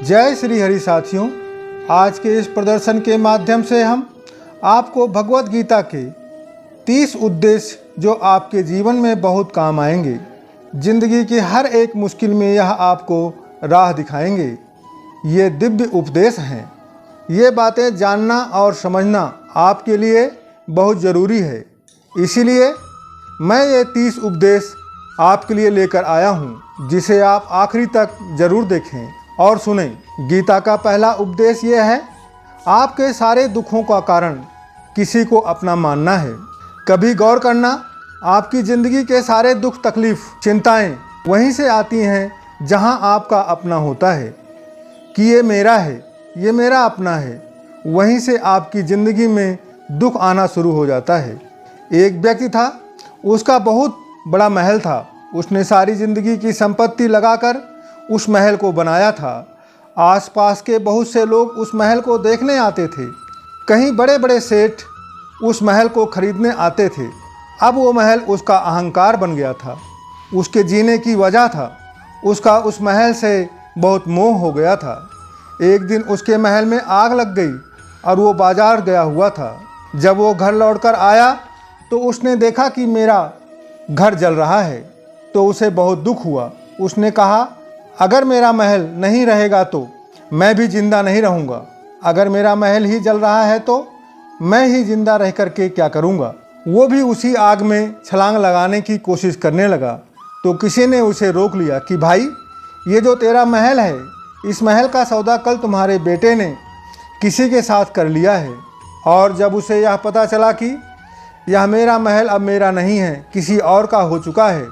जय श्री हरि साथियों, आज के इस प्रदर्शन के माध्यम से हम आपको भगवत गीता के 30 उद्देश्य जो आपके जीवन में बहुत काम आएंगे, जिंदगी की हर एक मुश्किल में यह आपको राह दिखाएंगे। ये दिव्य उपदेश हैं। ये बातें जानना और समझना आपके लिए बहुत ज़रूरी है। इसीलिए मैं ये 30 उपदेश आपके लिए लेकर आया हूँ, जिसे आप आखिरी तक ज़रूर देखें और सुनें। गीता का पहला उपदेश ये है, आपके सारे दुखों का कारण किसी को अपना मानना है। कभी गौर करना, आपकी ज़िंदगी के सारे दुख, तकलीफ, चिंताएं वहीं से आती हैं जहां आपका अपना होता है कि ये मेरा है, ये मेरा अपना है। वहीं से आपकी ज़िंदगी में दुख आना शुरू हो जाता है। एक व्यक्ति था, उसका बहुत बड़ा महल था। उसने सारी ज़िंदगी की संपत्ति लगाकर उस महल को बनाया था। आसपास के बहुत से लोग उस महल को देखने आते थे। कहीं बड़े बड़े सेठ उस महल को खरीदने आते थे। अब वो महल उसका अहंकार बन गया था, उसके जीने की वजह था। उसका उस महल से बहुत मोह हो गया था। एक दिन उसके महल में आग लग गई और वो बाजार गया हुआ था। जब वो घर लौटकर आया तो उसने देखा कि मेरा घर जल रहा है, तो उसे बहुत दुख हुआ। उसने कहा, अगर मेरा महल नहीं रहेगा तो मैं भी जिंदा नहीं रहूँगा। अगर मेरा महल ही जल रहा है तो मैं ही जिंदा रह कर के क्या करूँगा। वो भी उसी आग में छलांग लगाने की कोशिश करने लगा, तो किसी ने उसे रोक लिया कि भाई, ये जो तेरा महल है, इस महल का सौदा कल तुम्हारे बेटे ने किसी के साथ कर लिया है। और जब उसे यह पता चला कि यह मेरा महल अब मेरा नहीं है, किसी और का हो चुका है,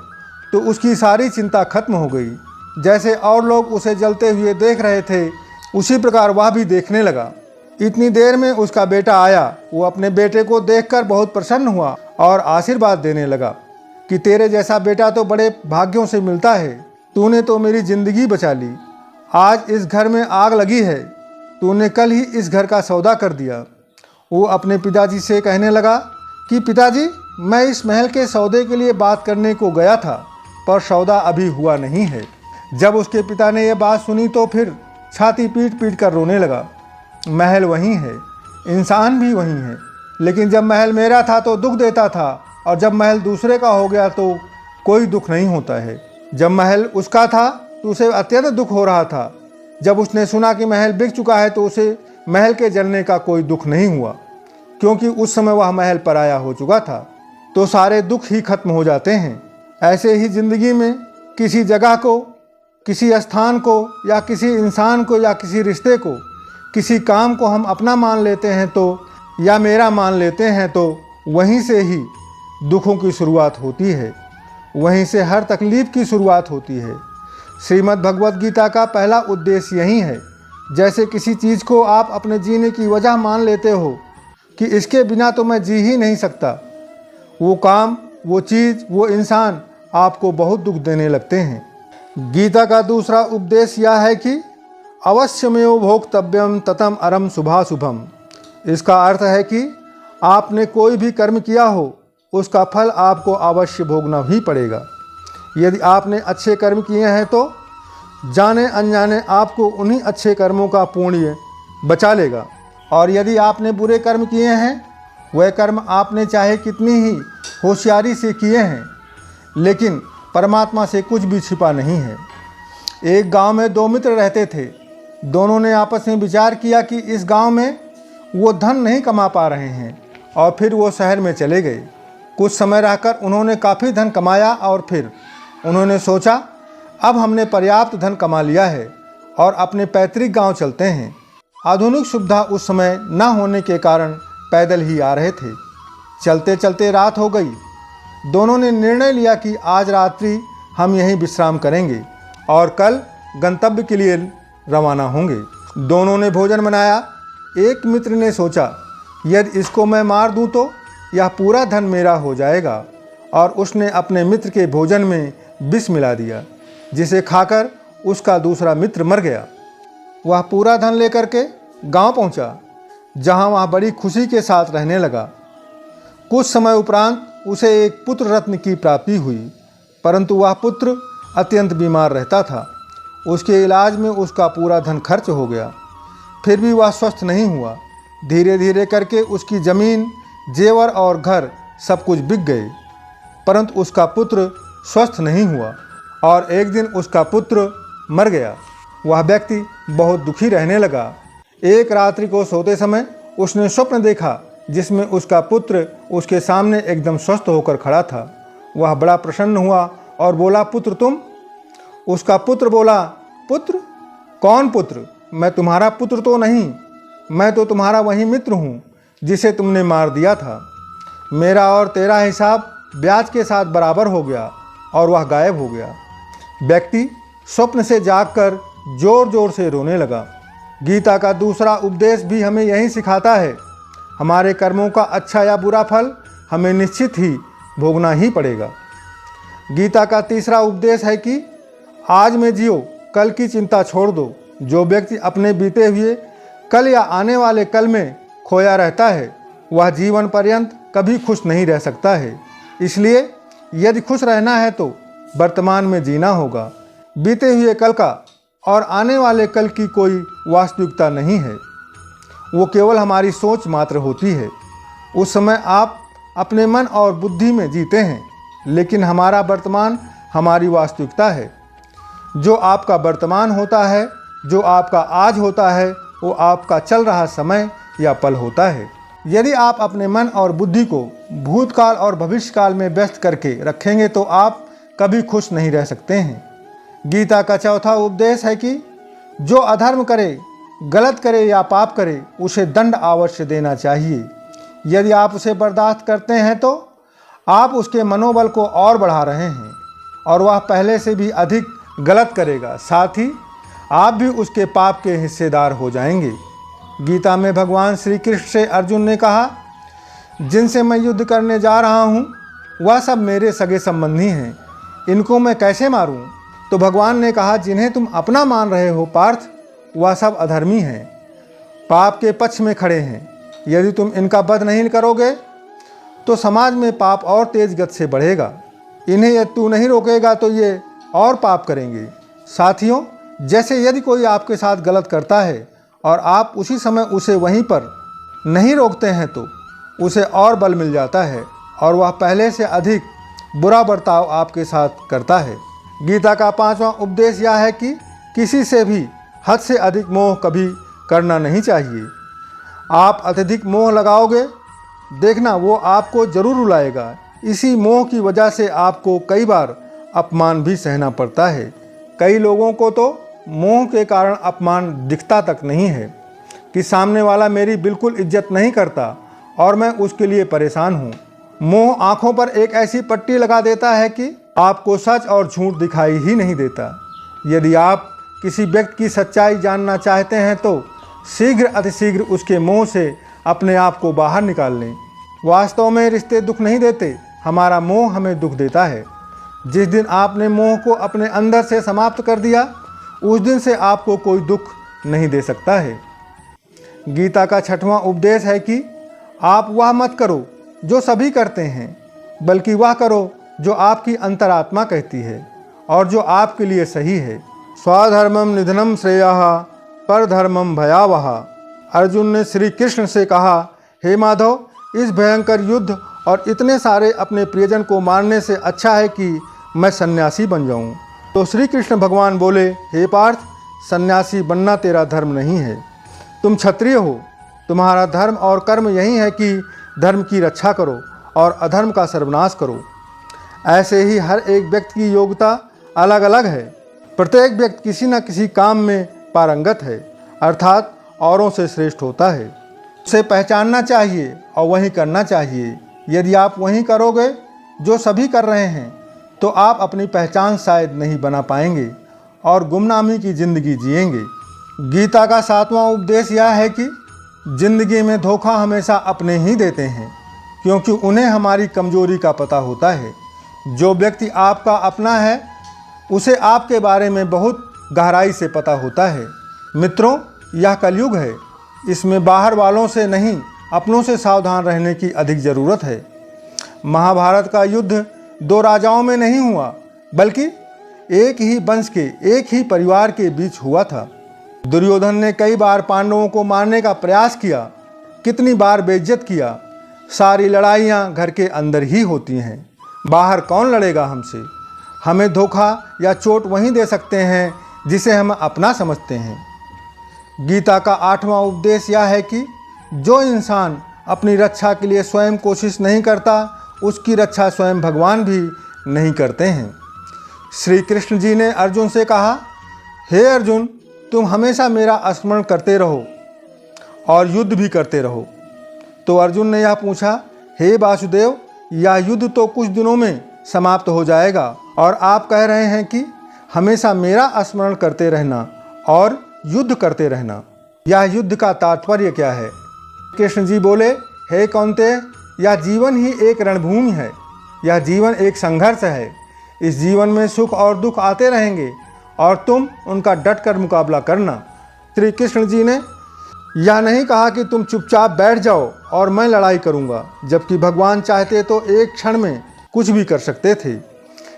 तो उसकी सारी चिंता खत्म हो गई। जैसे और लोग उसे जलते हुए देख रहे थे, उसी प्रकार वह भी देखने लगा। इतनी देर में उसका बेटा आया। वो अपने बेटे को देखकर बहुत प्रसन्न हुआ और आशीर्वाद देने लगा कि तेरे जैसा बेटा तो बड़े भाग्यों से मिलता है। तूने तो मेरी ज़िंदगी बचा ली। आज इस घर में आग लगी है, तूने कल ही इस घर का सौदा कर दिया। वो अपने पिताजी से कहने लगा कि पिताजी, मैं इस महल के सौदे के लिए बात करने को गया था, पर सौदा अभी हुआ नहीं है। जब उसके पिता ने यह बात सुनी तो फिर छाती पीट पीट कर रोने लगा। महल वहीं है, इंसान भी वहीं है, लेकिन जब महल मेरा था तो दुख देता था, और जब महल दूसरे का हो गया तो कोई दुख नहीं होता है। जब महल उसका था तो उसे अत्यंत दुख हो रहा था। जब उसने सुना कि महल बिक चुका है तो उसे महल के जलने का कोई दुख नहीं हुआ, क्योंकि उस समय वह महल पराया हो चुका था। तो सारे दुख ही खत्म हो जाते हैं। ऐसे ही ज़िंदगी में किसी जगह को, किसी स्थान को, या किसी इंसान को, या किसी रिश्ते को, किसी काम को हम अपना मान लेते हैं तो, या मेरा मान लेते हैं तो वहीं से ही दुखों की शुरुआत होती है। वहीं से हर तकलीफ़ की शुरुआत होती है। श्रीमद् भगवत गीता का पहला उद्देश्य यही है। जैसे किसी चीज़ को आप अपने जीने की वजह मान लेते हो कि इसके बिना तो मैं जी ही नहीं सकता, वो काम, वो चीज़, वो इंसान आपको बहुत दुख देने लगते हैं। गीता का दूसरा उपदेश यह है कि अवश्यमेव भोक्तव्यम ततम अरम शुभाशुभम। इसका अर्थ है कि आपने कोई भी कर्म किया हो, उसका फल आपको अवश्य भोगना ही पड़ेगा। यदि आपने अच्छे कर्म किए हैं तो जाने अनजाने आपको उन्हीं अच्छे कर्मों का पुण्य बचा लेगा, और यदि आपने बुरे कर्म किए हैं, वह कर्म आपने चाहे कितनी ही होशियारी से किए हैं, लेकिन परमात्मा से कुछ भी छिपा नहीं है। एक गांव में दो मित्र रहते थे। दोनों ने आपस में विचार किया कि इस गांव में वो धन नहीं कमा पा रहे हैं, और फिर वो शहर में चले गए। कुछ समय रहकर उन्होंने काफ़ी धन कमाया, और फिर उन्होंने सोचा, अब हमने पर्याप्त धन कमा लिया है और अपने पैतृक गांव चलते हैं। आधुनिक सुविधा उस समय न होने के कारण पैदल ही आ रहे थे। चलते चलते रात हो गई। दोनों ने निर्णय लिया कि आज रात्रि हम यहीं विश्राम करेंगे और कल गंतव्य के लिए रवाना होंगे। दोनों ने भोजन बनाया। एक मित्र ने सोचा, यदि इसको मैं मार दूं तो यह पूरा धन मेरा हो जाएगा, और उसने अपने मित्र के भोजन में विष मिला दिया, जिसे खाकर उसका दूसरा मित्र मर गया। वह पूरा धन लेकर के गांव पहुंचा, जहां वह बड़ी खुशी के साथ रहने लगा। कुछ समय उपरांत उसे एक पुत्र रत्न की प्राप्ति हुई, परंतु वह पुत्र अत्यंत बीमार रहता था। उसके इलाज में उसका पूरा धन खर्च हो गया, फिर भी वह स्वस्थ नहीं हुआ। धीरे धीरे करके उसकी ज़मीन, जेवर और घर सब कुछ बिक गए, परंतु उसका पुत्र स्वस्थ नहीं हुआ और एक दिन उसका पुत्र मर गया। वह व्यक्ति बहुत दुखी रहने लगा। एक रात्रि को सोते समय उसने स्वप्न देखा जिसमें उसका पुत्र उसके सामने एकदम स्वस्थ होकर खड़ा था। वह बड़ा प्रसन्न हुआ और बोला, पुत्र तुम? उसका पुत्र बोला, पुत्र? कौन पुत्र? मैं तुम्हारा पुत्र तो नहीं, मैं तो तुम्हारा वही मित्र हूँ जिसे तुमने मार दिया था। मेरा और तेरा हिसाब ब्याज के साथ बराबर हो गया। और वह गायब हो गया। व्यक्ति स्वप्न से जागकर जोर जोर से रोने लगा। गीता का दूसरा उपदेश भी हमें यही सिखाता है। हमारे कर्मों का अच्छा या बुरा फल हमें निश्चित ही भोगना ही पड़ेगा। गीता का तीसरा उपदेश है कि आज में जियो, कल की चिंता छोड़ दो। जो व्यक्ति अपने बीते हुए कल या आने वाले कल में खोया रहता है वह जीवन पर्यंत कभी खुश नहीं रह सकता है। इसलिए यदि खुश रहना है तो वर्तमान में जीना होगा। बीते हुए कल का और आने वाले कल की कोई वास्तविकता नहीं है, वो केवल हमारी सोच मात्र होती है। उस समय आप अपने मन और बुद्धि में जीते हैं, लेकिन हमारा वर्तमान हमारी वास्तविकता है। जो आपका वर्तमान होता है, जो आपका आज होता है, वो आपका चल रहा समय या पल होता है। यदि आप अपने मन और बुद्धि को भूतकाल और भविष्यकाल में व्यस्त करके रखेंगे तो आप कभी खुश नहीं रह सकते हैं। गीता का चौथा उपदेश है कि जो अधर्म करे, गलत करे या पाप करे, उसे दंड अवश्य देना चाहिए। यदि आप उसे बर्दाश्त करते हैं तो आप उसके मनोबल को और बढ़ा रहे हैं और वह पहले से भी अधिक गलत करेगा। साथ ही आप भी उसके पाप के हिस्सेदार हो जाएंगे। गीता में भगवान श्री कृष्ण से अर्जुन ने कहा, जिनसे मैं युद्ध करने जा रहा हूँ वह सब मेरे सगे संबंधी हैं, इनको मैं कैसे मारूं? तो भगवान ने कहा, जिन्हें तुम अपना मान रहे हो पार्थ, वह सब अधर्मी हैं, पाप के पक्ष में खड़े हैं। यदि तुम इनका वध नहीं करोगे तो समाज में पाप और तेज गति से बढ़ेगा। इन्हें यदि तू नहीं रोकेगा तो ये और पाप करेंगे। साथियों, जैसे यदि कोई आपके साथ गलत करता है और आप उसी समय उसे वहीं पर नहीं रोकते हैं तो उसे और बल मिल जाता है और वह पहले से अधिक बुरा बर्ताव आपके साथ करता है। गीता का पांचवा उपदेश यह है कि किसी से भी हद से अधिक मोह कभी करना नहीं चाहिए। आप अत्यधिक मोह लगाओगे, देखना वो आपको जरूर रुलाएगा। इसी मोह की वजह से आपको कई बार अपमान भी सहना पड़ता है। कई लोगों को तो मोह के कारण अपमान दिखता तक नहीं है कि सामने वाला मेरी बिल्कुल इज्जत नहीं करता और मैं उसके लिए परेशान हूँ। मोह आँखों पर एक ऐसी पट्टी लगा देता है कि आपको सच और झूठ दिखाई ही नहीं देता। यदि आप किसी व्यक्ति की सच्चाई जानना चाहते हैं तो शीघ्र अतिशीघ्र उसके मोह से अपने आप को बाहर निकाल लें। वास्तव में रिश्ते दुख नहीं देते, हमारा मोह हमें दुख देता है। जिस दिन आपने मोह को अपने अंदर से समाप्त कर दिया, उस दिन से आपको कोई दुख नहीं दे सकता है। गीता का छठवां उपदेश है कि आप वह मत करो जो सभी करते हैं, बल्कि वह करो जो आपकी अंतरात्मा कहती है और जो आपके लिए सही है। स्वधर्मम निधनम श्रेयः परधर्मम भयावह। अर्जुन ने श्री कृष्ण से कहा, हे माधव, इस भयंकर युद्ध और इतने सारे अपने प्रियजन को मारने से अच्छा है कि मैं सन्यासी बन जाऊं। तो श्री कृष्ण भगवान बोले, हे पार्थ, सन्यासी बनना तेरा धर्म नहीं है, तुम क्षत्रिय हो। तुम्हारा धर्म और कर्म यही है कि धर्म की रक्षा करो और अधर्म का सर्वनाश करो। ऐसे ही हर एक व्यक्ति की योग्यता अलग अलग है। प्रत्येक व्यक्ति किसी न किसी काम में पारंगत है, अर्थात औरों से श्रेष्ठ होता है। उसे पहचानना चाहिए और वही करना चाहिए। यदि आप वही करोगे जो सभी कर रहे हैं तो आप अपनी पहचान शायद नहीं बना पाएंगे और गुमनामी की ज़िंदगी जिएंगे। गीता का सातवां उपदेश यह है कि जिंदगी में धोखा हमेशा अपने ही देते हैं, क्योंकि उन्हें हमारी कमजोरी का पता होता है। जो व्यक्ति आपका अपना है उसे आपके बारे में बहुत गहराई से पता होता है। मित्रों, यह कलयुग है, इसमें बाहर वालों से नहीं अपनों से सावधान रहने की अधिक ज़रूरत है। महाभारत का युद्ध दो राजाओं में नहीं हुआ, बल्कि एक ही वंश के, एक ही परिवार के बीच हुआ था। दुर्योधन ने कई बार पांडवों को मारने का प्रयास किया, कितनी बार बेइज्जत किया। सारी लड़ाइयाँ घर के अंदर ही होती हैं, बाहर कौन लड़ेगा हमसे। हमें धोखा या चोट वहीं दे सकते हैं जिसे हम अपना समझते हैं। गीता का 8वां उपदेश यह है कि जो इंसान अपनी रक्षा के लिए स्वयं कोशिश नहीं करता, उसकी रक्षा स्वयं भगवान भी नहीं करते हैं। श्री कृष्ण जी ने अर्जुन से कहा, हे अर्जुन, तुम हमेशा मेरा स्मरण करते रहो और युद्ध भी करते रहो। तो अर्जुन ने यह पूछा, हे वासुदेव, यह युद्ध तो कुछ दिनों में समाप्त हो जाएगा और आप कह रहे हैं कि हमेशा मेरा स्मरण करते रहना और युद्ध करते रहना। यह युद्ध का तात्पर्य क्या है? कृष्ण जी बोले, हे कौन्तेय, यह जीवन ही एक रणभूमि है, यह जीवन एक संघर्ष है। इस जीवन में सुख और दुख आते रहेंगे और तुम उनका डट कर मुकाबला करना। श्री कृष्ण जी ने यह नहीं कहा कि तुम चुपचाप बैठ जाओ और मैं लड़ाई करूंगा, जबकि भगवान चाहते तो एक क्षण में कुछ भी कर सकते थे।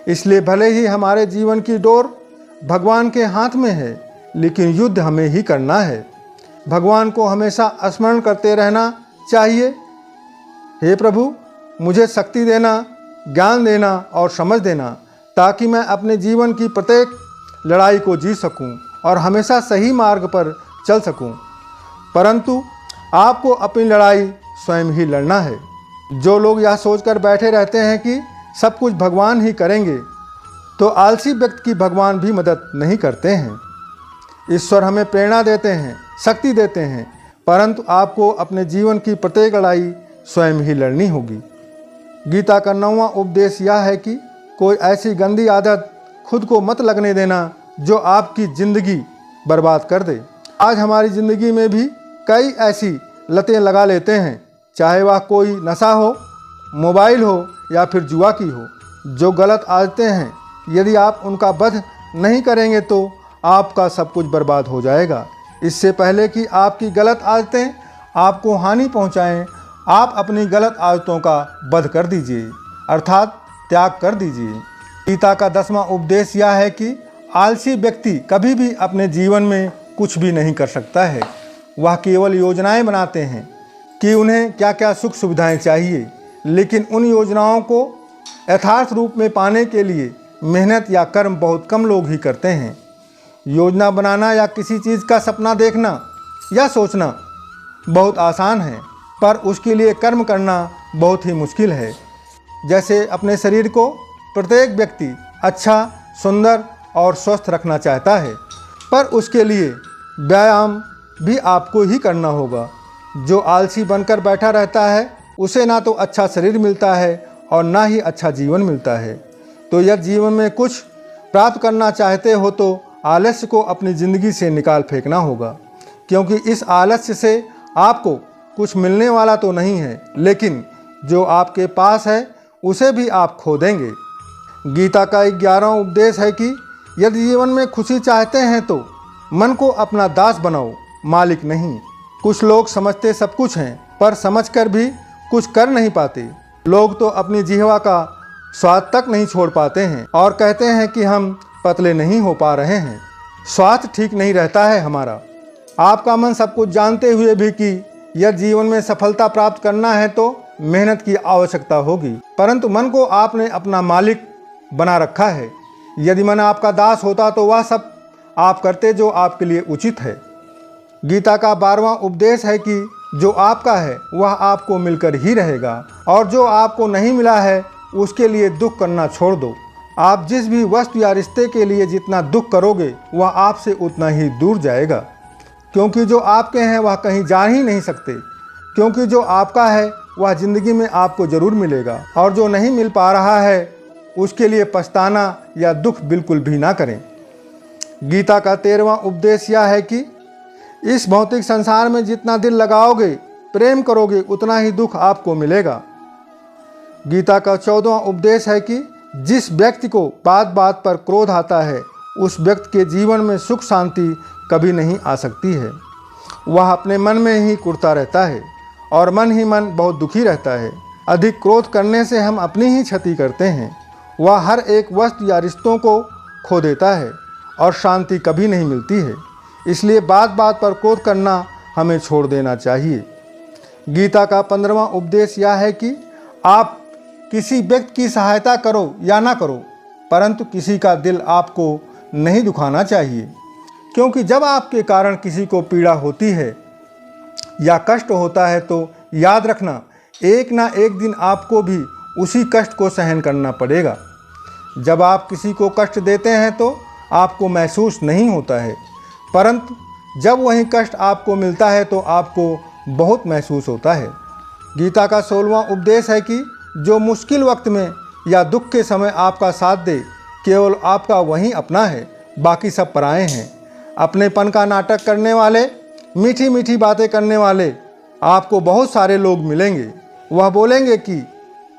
इसलिए भले ही हमारे जीवन की डोर भगवान के हाथ में है, लेकिन युद्ध हमें ही करना है। भगवान को हमेशा स्मरण करते रहना चाहिए। हे प्रभु, मुझे शक्ति देना, ज्ञान देना और समझ देना, ताकि मैं अपने जीवन की प्रत्येक लड़ाई को जी सकूं और हमेशा सही मार्ग पर चल सकूं। परंतु आपको अपनी लड़ाई स्वयं ही लड़ना है। जो लोग यह सोचकर बैठे रहते हैं कि सब कुछ भगवान ही करेंगे, तो आलसी व्यक्ति की भगवान भी मदद नहीं करते हैं। ईश्वर हमें प्रेरणा देते हैं, शक्ति देते हैं, परंतु आपको अपने जीवन की प्रत्येक लड़ाई स्वयं ही लड़नी होगी। गीता का 9वां उपदेश यह है कि कोई ऐसी गंदी आदत खुद को मत लगने देना जो आपकी ज़िंदगी बर्बाद कर दे। आज हमारी ज़िंदगी में भी कई ऐसी लतें लगा लेते हैं, चाहे वह कोई नशा हो, मोबाइल हो या फिर जुआ की हो। जो गलत आदतें हैं, यदि आप उनका वध नहीं करेंगे तो आपका सब कुछ बर्बाद हो जाएगा। इससे पहले कि आपकी गलत आदतें आपको हानि पहुंचाएं, आप अपनी गलत आदतों का वध कर दीजिए, अर्थात त्याग कर दीजिए। गीता का 10वां उपदेश यह है कि आलसी व्यक्ति कभी भी अपने जीवन में कुछ भी नहीं कर सकता है। वह केवल योजनाएं बनाते हैं कि उन्हें क्या क्या सुख सुविधाएं चाहिए, लेकिन उन योजनाओं को यथार्थ रूप में पाने के लिए मेहनत या कर्म बहुत कम लोग ही करते हैं। योजना बनाना या किसी चीज़ का सपना देखना या सोचना बहुत आसान है, पर उसके लिए कर्म करना बहुत ही मुश्किल है। जैसे अपने शरीर को प्रत्येक व्यक्ति अच्छा, सुंदर और स्वस्थ रखना चाहता है, पर उसके लिए व्यायाम भी आपको ही करना होगा। जो आलसी बनकर बैठा रहता है, उसे ना तो अच्छा शरीर मिलता है और ना ही अच्छा जीवन मिलता है। तो यदि जीवन में कुछ प्राप्त करना चाहते हो तो आलस्य को अपनी ज़िंदगी से निकाल फेंकना होगा, क्योंकि इस आलस्य से आपको कुछ मिलने वाला तो नहीं है, लेकिन जो आपके पास है उसे भी आप खो देंगे। गीता का 11वां उपदेश है कि यदि जीवन में खुशी चाहते हैं तो मन को अपना दास बनाओ, मालिक नहीं। कुछ लोग समझते सब कुछ हैं, पर समझकर भी कुछ कर नहीं पाते। लोग तो अपनी जिह्वा का स्वाद तक नहीं छोड़ पाते हैं और कहते हैं कि हम पतले नहीं हो पा रहे हैं। स्वास्थ्य ठीक नहीं रहता है हमारा। आपका मन सब कुछ जानते हुए भी कि यदि जीवन में सफलता प्राप्त करना है तो मेहनत की आवश्यकता होगी, परंतु मन को आपने अपना मालिक बना रखा है। यदि मन आपका दास होता तो वह सब आप करते जो आपके लिए उचित है। गीता का 12वां उपदेश है कि जो आपका है वह आपको मिलकर ही रहेगा, और जो आपको नहीं मिला है उसके लिए दुख करना छोड़ दो। आप जिस भी वस्तु या रिश्ते के लिए जितना दुख करोगे वह आपसे उतना ही दूर जाएगा, क्योंकि जो आपके हैं वह कहीं जा ही नहीं सकते। क्योंकि जो आपका है वह ज़िंदगी में आपको ज़रूर मिलेगा, और जो नहीं मिल पा रहा है उसके लिए पछताना या दुख बिल्कुल भी ना करें। गीता का 13वां उपदेश यह है कि इस भौतिक संसार में जितना दिल लगाओगे, प्रेम करोगे, उतना ही दुख आपको मिलेगा। गीता का 14वां उपदेश है कि जिस व्यक्ति को बात बात पर क्रोध आता है, उस व्यक्ति के जीवन में सुख शांति कभी नहीं आ सकती है। वह अपने मन में ही कुढ़ता रहता है और मन ही मन बहुत दुखी रहता है। अधिक क्रोध करने से हम अपनी ही क्षति करते हैं। वह हर एक वस्तु या रिश्तों को खो देता है और शांति कभी नहीं मिलती है। इसलिए बात बात पर क्रोध करना हमें छोड़ देना चाहिए। गीता का 15वां उपदेश यह है कि आप किसी व्यक्ति की सहायता करो या ना करो, परंतु किसी का दिल आपको नहीं दुखाना चाहिए, क्योंकि जब आपके कारण किसी को पीड़ा होती है या कष्ट होता है तो याद रखना, एक ना एक दिन आपको भी उसी कष्ट को सहन करना पड़ेगा। जब आप किसी को कष्ट देते हैं तो आपको महसूस नहीं होता है, परंतु जब वही कष्ट आपको मिलता है तो आपको बहुत महसूस होता है। गीता का 16वां उपदेश है कि जो मुश्किल वक्त में या दुख के समय आपका साथ दे, केवल आपका वही अपना है, बाकी सब पराए हैं। अपनेपन का नाटक करने वाले, मीठी मीठी बातें करने वाले आपको बहुत सारे लोग मिलेंगे। वह बोलेंगे कि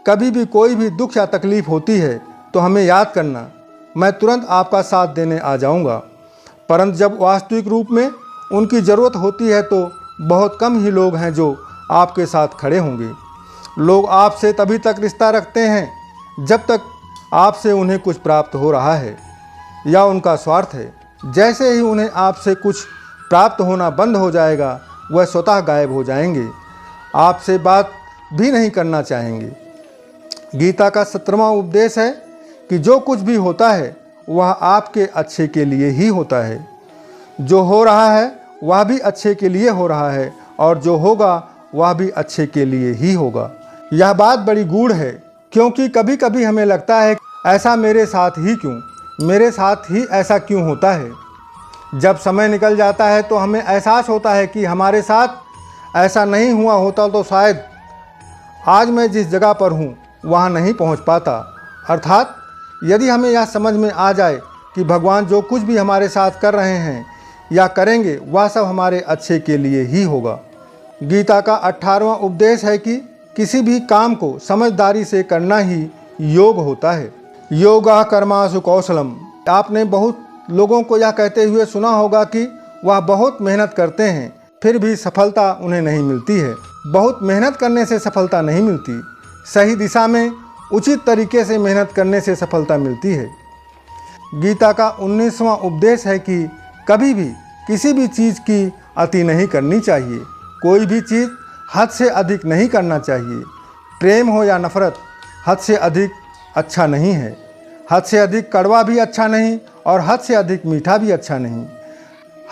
कभी भी कोई भी दुख या तकलीफ़ होती है तो हमें याद करना, मैं तुरंत आपका साथ देने आ जाऊंगा। परंतु जब वास्तविक रूप में उनकी ज़रूरत होती है तो बहुत कम ही लोग हैं जो आपके साथ खड़े होंगे। लोग आपसे तभी तक रिश्ता रखते हैं जब तक आपसे उन्हें कुछ प्राप्त हो रहा है या उनका स्वार्थ है। जैसे ही उन्हें आपसे कुछ प्राप्त होना बंद हो जाएगा, वह स्वतः गायब हो जाएंगे, आपसे बात भी नहीं करना चाहेंगे। गीता का 17वां उपदेश है कि जो कुछ भी होता है वह आपके अच्छे के लिए ही होता है। जो हो रहा है वह भी अच्छे के लिए हो रहा है और जो होगा वह भी अच्छे के लिए ही होगा। यह बात बड़ी गूढ़ है, क्योंकि कभी कभी हमें लगता है ऐसा मेरे साथ ही क्यों, मेरे साथ ही ऐसा क्यों होता है। जब समय निकल जाता है तो हमें एहसास होता है कि हमारे साथ ऐसा नहीं हुआ होता तो शायद आज मैं जिस जगह पर हूँ वहाँ नहीं पहुँच पाता। अर्थात यदि हमें यह समझ में आ जाए कि भगवान जो कुछ भी हमारे साथ कर रहे हैं या करेंगे वह सब हमारे अच्छे के लिए ही होगा। गीता का 18वां उपदेश है कि किसी भी काम को समझदारी से करना ही योग होता है। योगा कर्मासु कौशलम। आपने बहुत लोगों को यह कहते हुए सुना होगा कि वह बहुत मेहनत करते हैं फिर भी सफलता उन्हें नहीं मिलती है। बहुत मेहनत करने से सफलता नहीं मिलती, सही दिशा में उचित तरीके से मेहनत करने से सफलता मिलती है। गीता का 19वां उपदेश है कि कभी भी किसी भी चीज़ की अति नहीं करनी चाहिए। कोई भी चीज़ हद से अधिक नहीं करना चाहिए। प्रेम हो या नफरत, हद से अधिक अच्छा नहीं है। हद से अधिक कड़वा भी अच्छा नहीं और हद से अधिक मीठा भी अच्छा नहीं।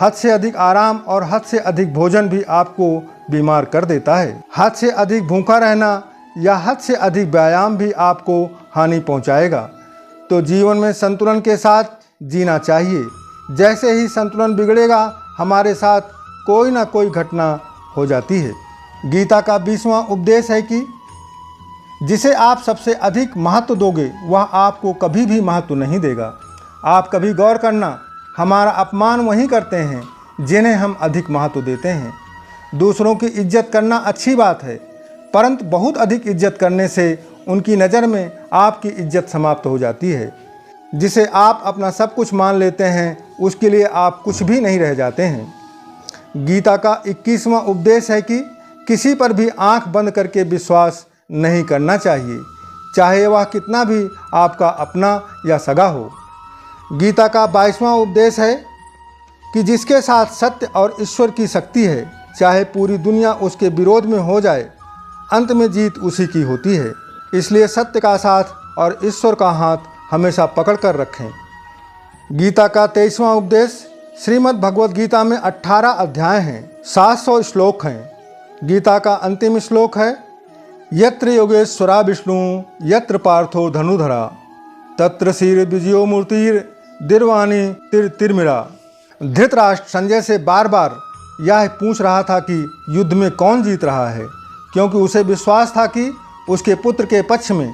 हद से अधिक आराम और हद से अधिक भोजन भी आपको बीमार कर देता है। हद से अधिक भूखा रहना या हद से अधिक व्यायाम भी आपको हानि पहुंचाएगा। तो जीवन में संतुलन के साथ जीना चाहिए। जैसे ही संतुलन बिगड़ेगा, हमारे साथ कोई ना कोई घटना हो जाती है। गीता का 20वां उपदेश है कि जिसे आप सबसे अधिक महत्व दोगे वह आपको कभी भी महत्व नहीं देगा। आप कभी गौर करना, हमारा अपमान वही करते हैं जिन्हें हम अधिक महत्व देते हैं। दूसरों की इज्जत करना अच्छी बात है, परंतु बहुत अधिक इज्जत करने से उनकी नज़र में आपकी इज्जत समाप्त हो जाती है। जिसे आप अपना सब कुछ मान लेते हैं उसके लिए आप कुछ भी नहीं रह जाते हैं। गीता का 21वां उपदेश है कि किसी पर भी आंख बंद करके विश्वास नहीं करना चाहिए, चाहे वह कितना भी आपका अपना या सगा हो। गीता का 22वां उपदेश है कि जिसके साथ सत्य और ईश्वर की शक्ति है, चाहे पूरी दुनिया उसके विरोध में हो जाए, अंत में जीत उसी की होती है। इसलिए सत्य का साथ और ईश्वर का हाथ हमेशा पकड़ कर रखें। गीता का 23वां उपदेश। श्रीमद् भगवद गीता में 18 अध्याय हैं, 700 श्लोक हैं। गीता का अंतिम श्लोक है, यत्र योगेश्वरा विष्णु यत्र पार्थो धनुधरा तत्र श्री विजयो मूर्तिर दिर्वाणी तिरमिरा। धृतराष्ट्र संजय से बार बार यह पूछ रहा था कि युद्ध में कौन जीत रहा है, क्योंकि उसे विश्वास था कि उसके पुत्र के पक्ष में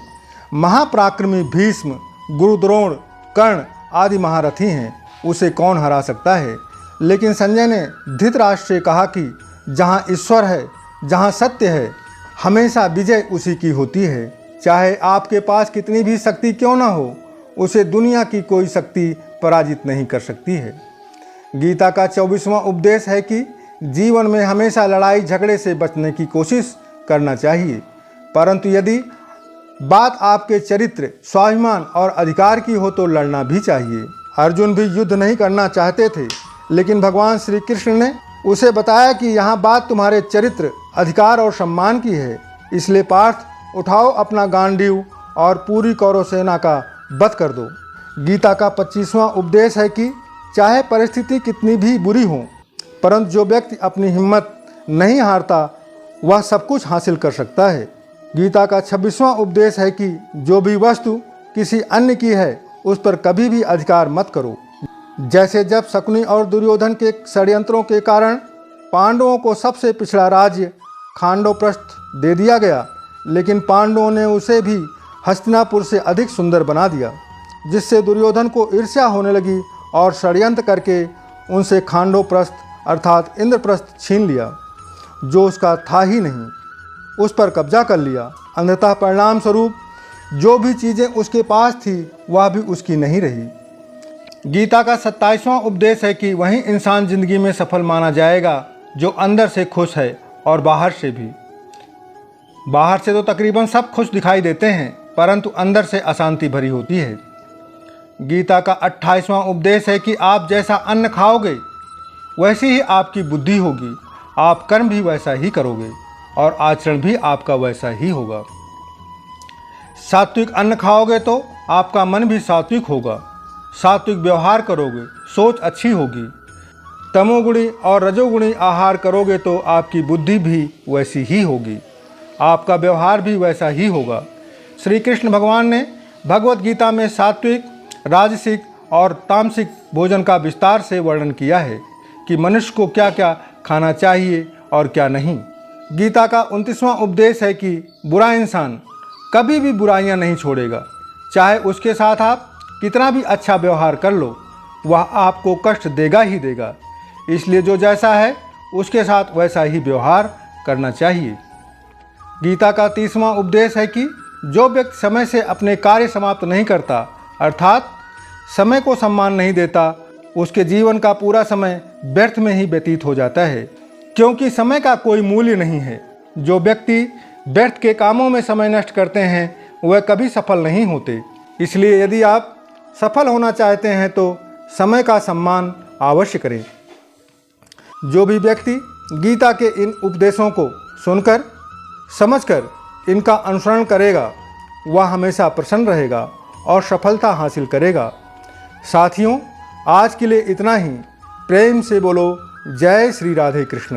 महापराक्रमी भीष्म, गुरु द्रोण, कर्ण आदि महारथी हैं, उसे कौन हरा सकता है। लेकिन संजय ने धृतराष्ट्र से कहा कि जहाँ ईश्वर है, जहाँ सत्य है, हमेशा विजय उसी की होती है। चाहे आपके पास कितनी भी शक्ति क्यों ना हो, उसे दुनिया की कोई शक्ति पराजित नहीं कर सकती है। गीता का 24वां उपदेश है कि जीवन में हमेशा लड़ाई झगड़े से बचने की कोशिश करना चाहिए, परंतु यदि बात आपके चरित्र, स्वाभिमान और अधिकार की हो तो लड़ना भी चाहिए। अर्जुन भी युद्ध नहीं करना चाहते थे, लेकिन भगवान श्री कृष्ण ने उसे बताया कि यहाँ बात तुम्हारे चरित्र, अधिकार और सम्मान की है। इसलिए पार्थ, उठाओ अपना गांडीव और पूरी कौरव सेना का वध कर दो। गीता का 25वां उपदेश है कि चाहे परिस्थिति कितनी भी बुरी हो, परंतु जो व्यक्ति अपनी हिम्मत नहीं हारता वह सब कुछ हासिल कर सकता है। गीता का 26वां उपदेश है कि जो भी वस्तु किसी अन्य की है उस पर कभी भी अधिकार मत करो। जैसे जब शकुनी और दुर्योधन के षड्यंत्रों के कारण पांडवों को सबसे पिछड़ा राज्य खांडवप्रस्थ दे दिया गया, लेकिन पांडवों ने उसे भी हस्तिनापुर से अधिक सुंदर बना दिया, जिससे दुर्योधन को ईर्ष्या होने लगी और षड्यंत्र करके उनसे खांडवप्रस्थ अर्थात इंद्रप्रस्थ छीन लिया, जो उसका था ही नहीं, उस पर कब्जा कर लिया। अंततः परिणाम स्वरूप जो भी चीज़ें उसके पास थी वह भी उसकी नहीं रही। गीता का 27वां उपदेश है कि वही इंसान जिंदगी में सफल माना जाएगा जो अंदर से खुश है और बाहर से भी। बाहर से तो तकरीबन सब खुश दिखाई देते हैं, परंतु अंदर से अशांति भरी होती है। गीता का 28वां उपदेश है कि आप जैसा अन्न खाओगे वैसी ही आपकी बुद्धि होगी, आप कर्म भी वैसा ही करोगे और आचरण भी आपका वैसा ही होगा। सात्विक अन्न खाओगे तो आपका मन भी सात्विक होगा, सात्विक व्यवहार करोगे, सोच अच्छी होगी। तमोगुणी और रजोगुणी आहार करोगे तो आपकी बुद्धि भी वैसी ही होगी, आपका व्यवहार भी वैसा ही होगा। श्री कृष्ण भगवान ने भगवत गीता में सात्विक, राजसिक और तामसिक भोजन का विस्तार से वर्णन किया है कि मनुष्य को क्या क्या खाना चाहिए और क्या नहीं। गीता का 29वां उपदेश है कि बुरा इंसान कभी भी बुराइयां नहीं छोड़ेगा, चाहे उसके साथ आप कितना भी अच्छा व्यवहार कर लो, वह आपको कष्ट देगा ही देगा। इसलिए जो जैसा है उसके साथ वैसा ही व्यवहार करना चाहिए। गीता का 30वां उपदेश है कि जो व्यक्ति समय से अपने कार्य समाप्त नहीं करता, अर्थात समय को सम्मान नहीं देता, उसके जीवन का पूरा समय व्यर्थ में ही व्यतीत हो जाता है, क्योंकि समय का कोई मूल्य नहीं है। जो व्यक्ति व्यर्थ के कामों में समय नष्ट करते हैं वह कभी सफल नहीं होते। इसलिए यदि आप सफल होना चाहते हैं तो समय का सम्मान अवश्य करें। जो भी व्यक्ति गीता के इन उपदेशों को सुनकर, समझकर इनका अनुसरण करेगा वह हमेशा प्रसन्न रहेगा और सफलता हासिल करेगा। साथियों, आज के लिए इतना ही। प्रेम से बोलो जय श्री राधे कृष्ण।